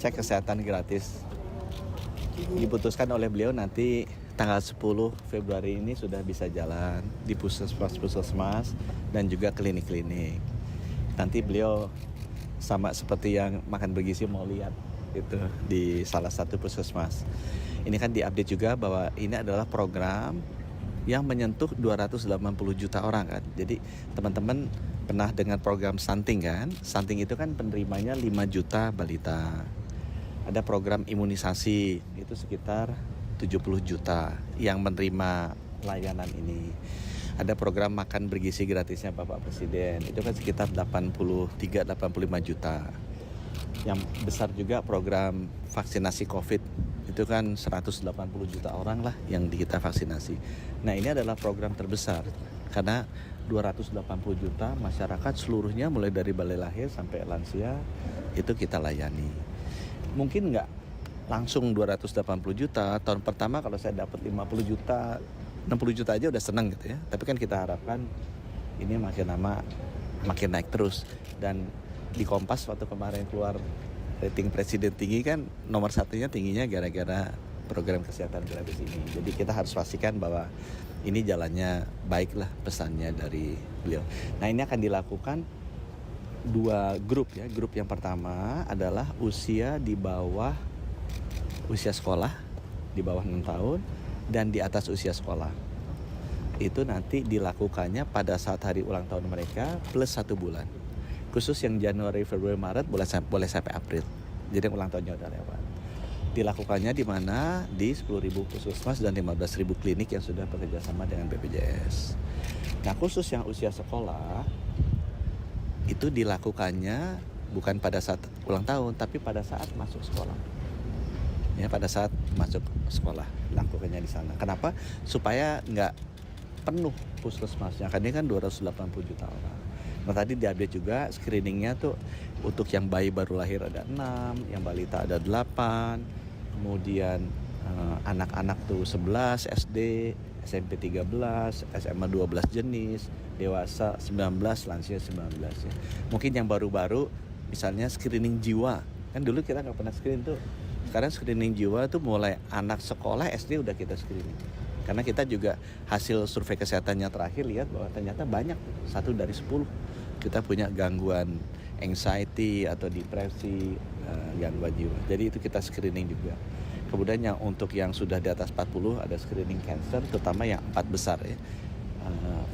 cek kesehatan gratis. Diputuskan oleh beliau nanti tanggal 10 Februari ini sudah bisa jalan di puskesmas dan juga klinik-klinik. Nanti beliau sama seperti yang makan bergizi mau lihat itu di salah satu puskesmas. Ini kan diupdate juga bahwa ini adalah program yang menyentuh 280 juta orang kan. Jadi teman-teman pernah dengar program stunting kan? Stunting itu kan penerimanya 5 juta balita. Ada program imunisasi itu sekitar 70 juta yang menerima layanan ini. Ada program makan bergizi gratisnya Bapak Presiden, itu kan sekitar 83-85 juta. Yang besar juga program vaksinasi COVID, itu kan 180 juta orang lah yang kita vaksinasi. Nah ini adalah program terbesar, karena 280 juta masyarakat seluruhnya mulai dari balai lahir sampai lansia, itu kita layani. Mungkin nggak langsung 280 juta, tahun pertama kalau saya dapat 50 juta, 60 juta aja udah senang gitu ya. Tapi kan kita harapkan ini makin lama makin naik terus. Dan di Kompas waktu kemarin keluar rating presiden tinggi kan, nomor satunya tingginya gara-gara program kesehatan gratis ini. Jadi kita harus pastikan bahwa ini jalannya baiklah pesannya dari beliau. Nah ini akan dilakukan 2 grup ya. Grup yang pertama adalah usia di bawah usia sekolah, di bawah 6 tahun dan di atas usia sekolah. Itu nanti dilakukannya pada saat hari ulang tahun mereka plus 1 bulan. Khusus yang Januari, Februari, Maret boleh sampai April. Jadi ulang tahunnya udah lewat. Dilakukannya di mana? Di 10.000 puskesmas dan 15.000 klinik yang sudah bekerja sama dengan BPJS. Nah khusus yang usia sekolah itu dilakukannya bukan pada saat ulang tahun, tapi pada saat masuk sekolah. Ya, pada saat masuk sekolah lakukannya di sana. Kenapa? Supaya nggak penuh puskesmasnya. Karena ini kan 280 juta orang. Nah tadi diupdate juga screeningnya tuh untuk yang bayi baru lahir ada 6, yang balita ada 8, kemudian anak-anak tuh 11, SD, SMP 13, SMA 12 jenis, dewasa 19, lansia 19 ya. Mungkin yang baru-baru misalnya screening jiwa. Kan dulu kita nggak pernah screening tuh. Sekarang screening jiwa tuh mulai anak sekolah SD udah kita screening. Karena kita juga hasil survei kesehatannya terakhir lihat bahwa ternyata banyak, 1 dari 10 kita punya gangguan anxiety atau depresi, gangguan jiwa. Jadi itu kita screening juga. Kemudian yang untuk yang sudah di atas 40 ada screening cancer, terutama yang 4 besar ya.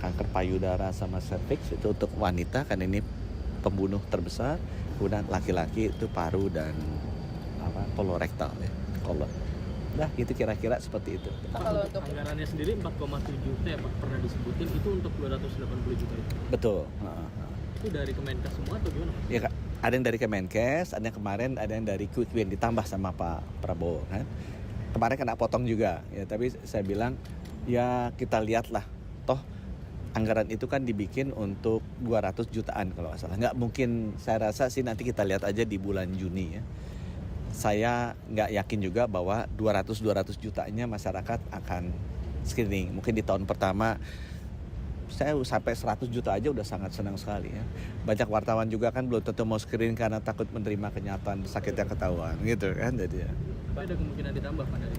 Kanker payudara sama cervix itu untuk wanita kan ini pembunuh terbesar. Kemudian laki-laki itu paru dan kolorektal ya, kolon. Nah itu kira-kira seperti itu. Kalau untuk anggarannya sendiri 4,7 T ya Pak, pernah disebutin itu untuk 280 juta itu. Betul. Itu dari Kemenkes semua atau gimana? Ya ada yang dari Kemenkes, ada yang kemarin ada yang dari Quick Win ditambah sama Pak Prabowo kan. Kemarin kena potong juga ya, tapi saya bilang ya kita lihatlah, toh anggaran itu kan dibikin untuk 200 jutaan kalau nggak salah. Nggak mungkin, saya rasa sih nanti kita lihat aja di bulan Juni ya. Saya nggak yakin juga bahwa 200 jutanya masyarakat akan screening. Mungkin di tahun pertama saya sampai 100 juta aja udah sangat senang sekali ya. Banyak wartawan juga kan belum tentu mau screening karena takut menerima kenyataan sakit yang ketahuan gitu kan. Jadi ya. Apa ada kemungkinan ditambah Pak dari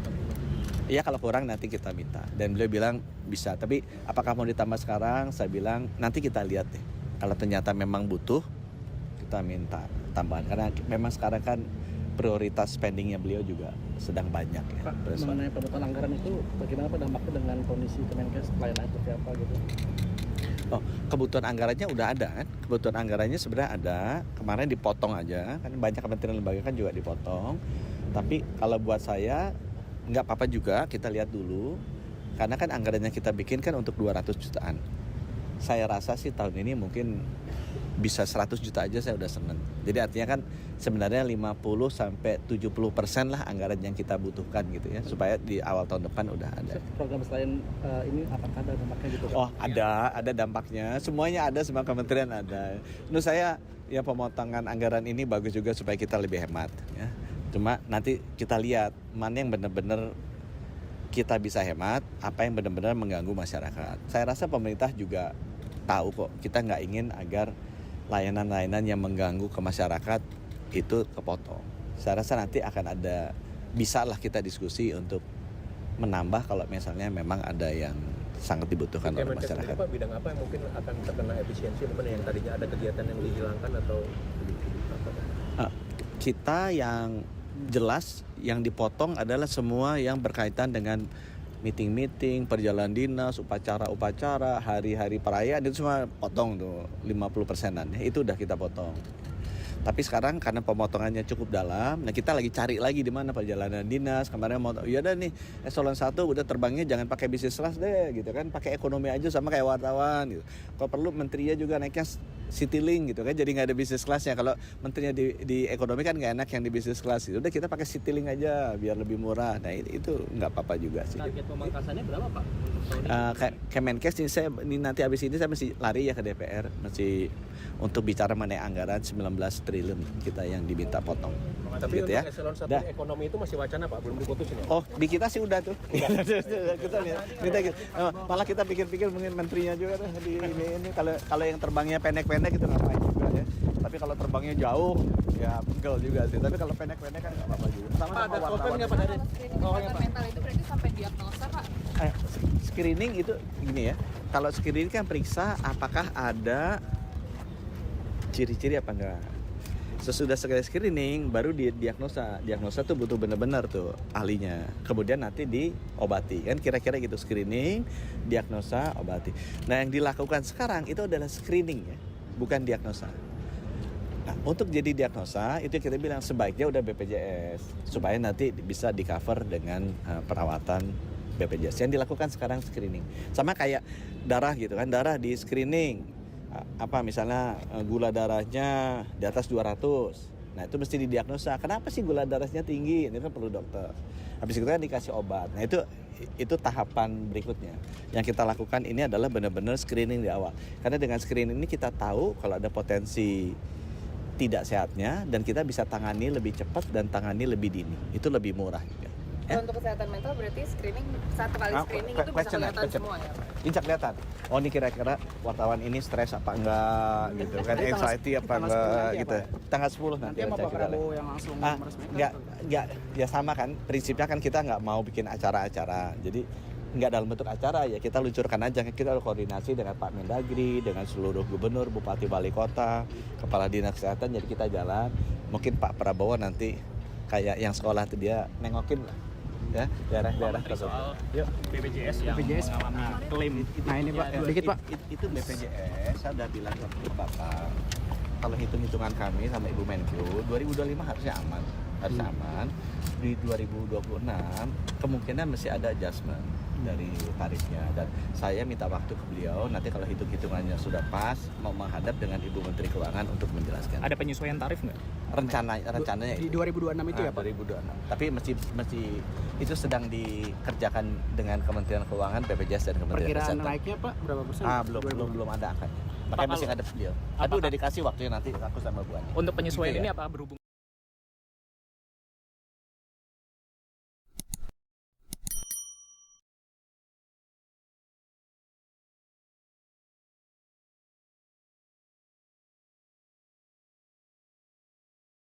4,7? Iya kalau kurang nanti kita minta. Dan beliau bilang bisa. Tapi apakah mau ditambah sekarang? Saya bilang nanti kita lihat deh. Kalau ternyata memang butuh, kita minta tambahan. Karena memang sekarang kan prioritas spendingnya beliau juga sedang banyak ya. Pak, mengenai pemotongan anggaran itu bagaimana Pak dampaknya dengan kondisi Kemenkes pelayanan seperti apa gitu? Oh, kebutuhan anggarannya udah ada kan? Kebutuhan anggarannya sebenarnya ada. Kemarin dipotong aja, kan banyak kementerian lembaga kan juga dipotong. Tapi kalau buat saya nggak apa-apa juga, kita lihat dulu. Karena kan anggarannya kita bikin kan untuk 200 jutaan. Saya rasa sih tahun ini mungkin bisa 100 juta aja saya udah seneng. Jadi artinya kan sebenarnya 50-70% lah anggaran yang kita butuhkan gitu ya, supaya di awal tahun depan udah ada. Program selain ini apakah ada dampaknya gitu? Oh ada dampaknya. Semuanya ada, semua kementerian ada. Menurut saya ya pemotongan anggaran ini bagus juga supaya kita lebih hemat ya. Cuma nanti kita lihat mana yang benar-benar kita bisa hemat, apa yang benar-benar mengganggu masyarakat. Saya rasa pemerintah juga tahu kok, kita nggak ingin agar layanan-layanan yang mengganggu ke masyarakat itu kepotong. Saya rasa nanti akan ada, bisa lah kita diskusi untuk menambah kalau misalnya memang ada yang sangat dibutuhkan oleh Kemenkes sendiri, masyarakat. Pak, bidang apa yang mungkin akan terkena efisiensi, mana yang tadinya ada kegiatan yang dihilangkan atau apa? Kita yang jelas yang dipotong adalah semua yang berkaitan dengan meeting-meeting, perjalanan dinas, upacara-upacara, hari-hari perayaan, itu semua potong tuh 50%-an. Itu udah kita potong. Tapi sekarang karena pemotongannya cukup dalam, nah kita lagi cari lagi di mana perjalanan dinas. Kemarin mau, ya udah nih eselon 1 udah terbangnya jangan pakai bisnis kelas deh gitu kan, pakai ekonomi aja sama kayak wartawan gitu. Kalau perlu menterinya juga naiknya Citylink gitu kan, jadi nggak ada bisnis kelasnya. Kalau menterinya di ekonomi kan nggak enak yang di bisnis kelas, udah kita pakai Citylink aja biar lebih murah. Nah itu nggak apa-apa juga sih. Target pemangkasannya berapa Pak? Kemenkes ini nanti habis ini saya mesti lari ya ke DPR, mesti untuk bicara mengenai anggaran 19 triliun kita yang diminta potong. Tapi gitu untuk ya. eselon 1 Dah. ekonomi itu masih wacana, Pak, belum diputusin ya? Oh, di kita sih udah tuh. Malah kita pikir-pikir mungkin menterinya juga tuh di ini kalau yang terbangnya pendek-pendek itu ngapain juga ya. Tapi kalau terbangnya jauh ya pegel juga sih. Tapi kalau pendek-pendek kan nggak apa-apa juga. Pak, ada sopir nggak, Pak, dari? Kesehatan mental itu berarti sampai diagnosa Pak? Screening itu gini ya. Kalau screening kan periksa apakah ada ciri-ciri apa enggak. Sesudah screening baru diagnosa. Diagnosa tuh butuh benar-benar tuh ahlinya. Kemudian nanti diobati. Kan kira-kira gitu, screening, diagnosa, obati. Nah, yang dilakukan sekarang itu adalah screening ya, bukan diagnosa. Nah, untuk jadi diagnosa itu kita bilang sebaiknya udah BPJS supaya nanti bisa di-cover dengan perawatan BPJS. Yang dilakukan sekarang screening. Sama kayak darah gitu kan, darah di screening. Apa misalnya gula darahnya di atas 200. Nah, itu mesti didiagnosa. Kenapa sih gula darahnya tinggi? Ini kan perlu dokter. Habis itu kan dikasih obat. Nah, itu tahapan berikutnya. Yang kita lakukan ini adalah benar-benar screening di awal. Karena dengan screening ini kita tahu kalau ada potensi tidak sehatnya dan kita bisa tangani lebih cepat dan tangani lebih dini. Itu lebih murah juga. Kalau untuk kesehatan mental berarti screening, satu kali screening itu bisa kelihatan semua ya? Bisa kelihatan. Oh, ini kira-kira wartawan ini stres apa enggak gitu kan, Jadi anxiety apa tanggal enggak 10 nanti gitu. apa ya? Tanggal 10 nanti Nanti sama cek Pak kita lihat. Prabowo yang langsung meresmikan. Enggak, ya sama kan. Prinsipnya kan kita enggak mau bikin acara-acara. Jadi enggak dalam bentuk acara ya, kita luncurkan aja. Kita koordinasi dengan Pak Mendagri, dengan seluruh gubernur, bupati, wali kota, kepala dinas kesehatan, jadi kita jalan. Mungkin Pak Prabowo nanti kayak yang sekolah tuh dia nengokin lah. Ya, daerah-daerah Soal Yuk. BPJS yang BPJS. mengalami klaim. Nah ini Pak, Ya, dikit Pak. Itu BPJS, saya udah bilang ke Bapak, kalau hitung-hitungan kami sama Ibu Menkyu, 2025 harusnya aman. Harusnya aman. Di 2026 kemungkinan masih ada adjustment dari tarifnya, dan saya minta waktu ke beliau nanti kalau hitung-hitungannya sudah pas mau menghadap dengan Ibu Menteri Keuangan untuk menjelaskan. Ada penyesuaian tarif nggak? Rencananya Di 2026 itu ya Pak? 2026. Tapi mesti itu sedang dikerjakan dengan Kementerian Keuangan, BPJS dan Kementerian Perkiraan Kesehatan. naiknya Pak berapa persen? Belum ada angkanya. Makanya Pak, masih ngadep beliau. Tapi apakah- udah dikasih waktunya nanti aku sama Bu Ani. Untuk penyesuaian Gitu ya. ini apa berhubungan